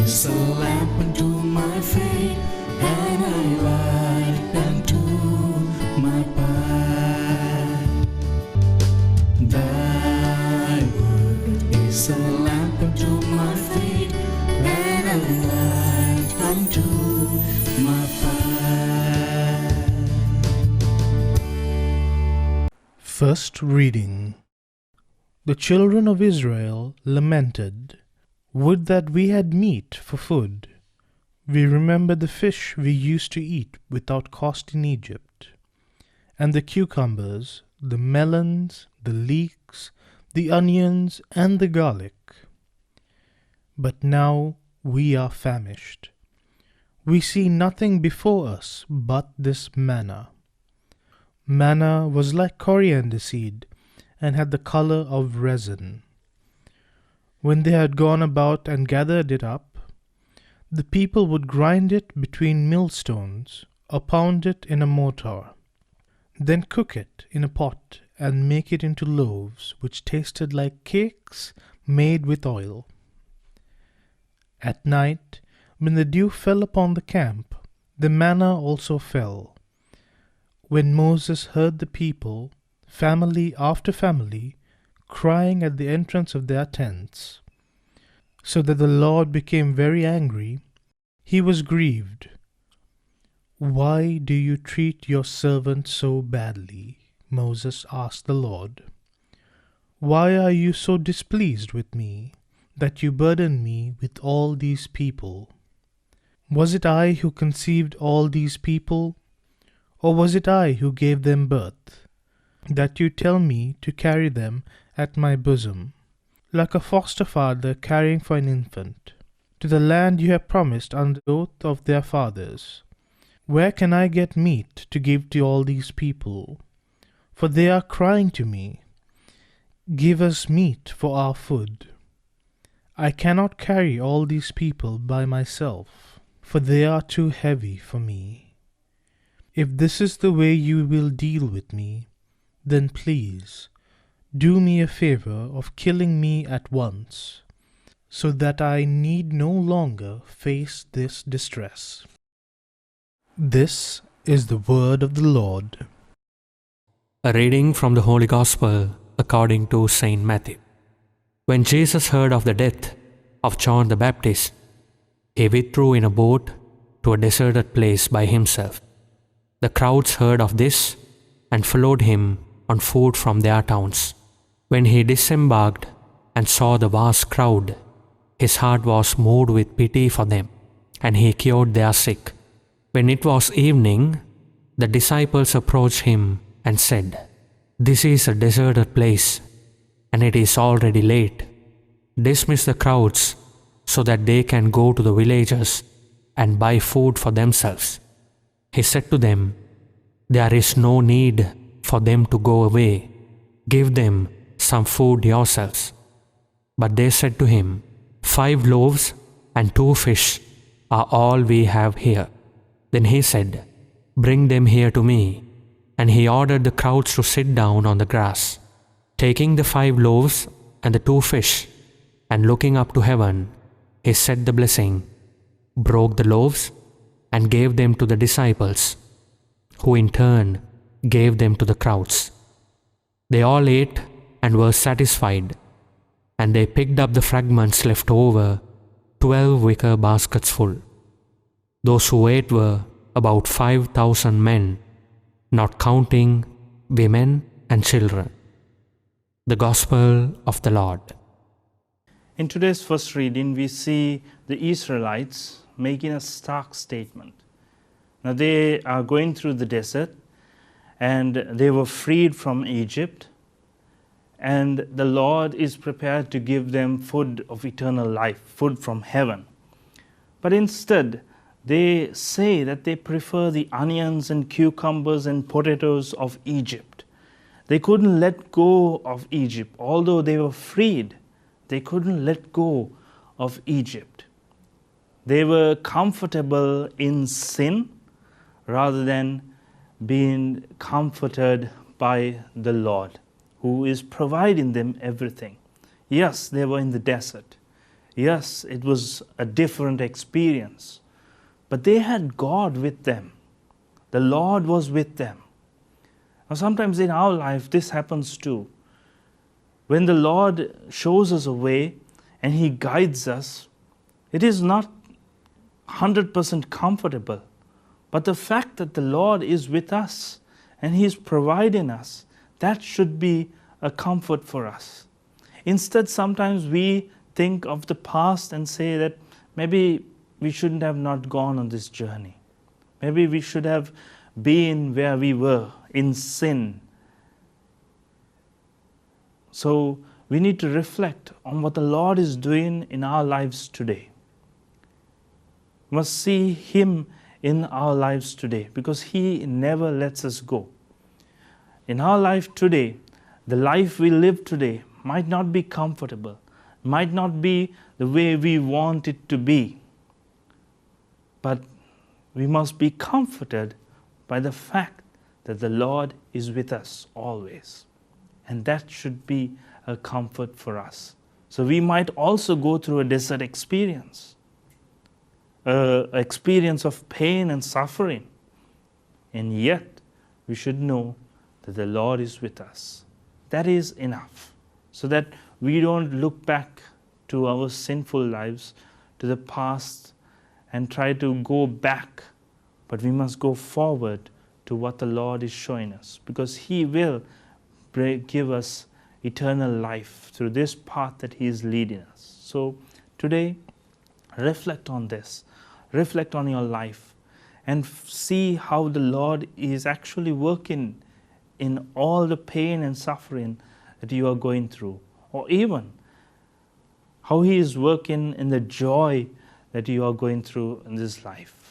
is a lamp unto my feet, and a light unto my path. Thy word is a lamp unto my feet, and a light unto my path. First reading. The children of Israel lamented, "Would that we had meat for food. We remember the fish we used to eat without cost in Egypt, and the cucumbers, the melons, the leeks, the onions, and the garlic. But now we are famished. We see nothing before us but this manna." Manna was like coriander seed, and had the color of resin. When they had gone about and gathered it up, the people would grind it between millstones, or pound it in a mortar, then cook it in a pot and make it into loaves which tasted like cakes made with oil. At night, when the dew fell upon the camp, the manna also fell. When Moses heard the people, family after family, crying at the entrance of their tents, so that the Lord became very angry, he was grieved. "Why do you treat your servant so badly?" Moses asked the Lord. "Why are you so displeased with me, that you burden me with all these people? Was it I who conceived all these people, or was it I who gave them birth, that you tell me to carry them at my bosom, like a foster father carrying for an infant, to the land you have promised under the oath of their fathers? Where can I get meat to give to all these people? For they are crying to me, 'Give us meat for our food.' I cannot carry all these people by myself, for they are too heavy for me. If this is the way you will deal with me, then please do me a favor of killing me at once, so that I need no longer face this distress." This is the word of the Lord. A reading from the Holy Gospel according to Saint Matthew. When Jesus heard of the death of John the Baptist, he withdrew in a boat to a deserted place by himself. The crowds heard of this and followed him on foot from their towns. When he disembarked and saw the vast crowd, his heart was moved with pity for them, and he cured their sick. When it was evening, the disciples approached him and said, "This is a deserted place, and it is already late. Dismiss the crowds so that they can go to the villages and buy food for themselves." He said to them, "There is no need for them to go away. Give them some food yourselves." But they said to him, 5 loaves and 2 fish are all we have here." Then he said, "Bring them here to me." And he ordered the crowds to sit down on the grass. Taking the 5 loaves and the 2 fish, and looking up to heaven, he said the blessing, broke the loaves, and gave them to the disciples, who in turn gave them to the crowds. They all ate and were satisfied, and they picked up the fragments left over, 12 wicker baskets full. Those who ate were about 5,000 men, not counting women and children. The Gospel of the Lord. In today's first reading, we see the Israelites making a stark statement. Now they are going through the desert, and they were freed from Egypt, and the Lord is prepared to give them food of eternal life, food from heaven. But instead, they say that they prefer the onions and cucumbers and potatoes of Egypt. They couldn't let go of Egypt. Although they were freed, they couldn't let go of Egypt. They were comfortable in sin rather than being comforted by the Lord, who is providing them everything. Yes, they were in the desert. Yes, it was a different experience, but they had God with them. The Lord was with them. Now, sometimes in our life, this happens too. When the Lord shows us a way and He guides us, it is not 100% comfortable. But the fact that the Lord is with us and He is providing us, that should be a comfort for us. Instead, sometimes we think of the past and say that maybe we shouldn't have not gone on this journey. Maybe we should have been where we were in sin. So we need to reflect on what the Lord is doing in our lives today. We must see Him in our lives today, because He never lets us go. In our life today, the life we live today might not be comfortable, might not be the way we want it to be. But we must be comforted by the fact that the Lord is with us always. And that should be a comfort for us. So we might also go through a desert experience, an experience of pain and suffering. And yet, we should know that the Lord is with us. That is enough. So that we don't look back to our sinful lives, to the past, and try to go back. But we must go forward to what the Lord is showing us, because He will give us eternal life through this path that He is leading us. So today, reflect on this. Reflect on your life and see how the Lord is actually working in all the pain and suffering that you are going through, or even how He is working in the joy that you are going through in this life.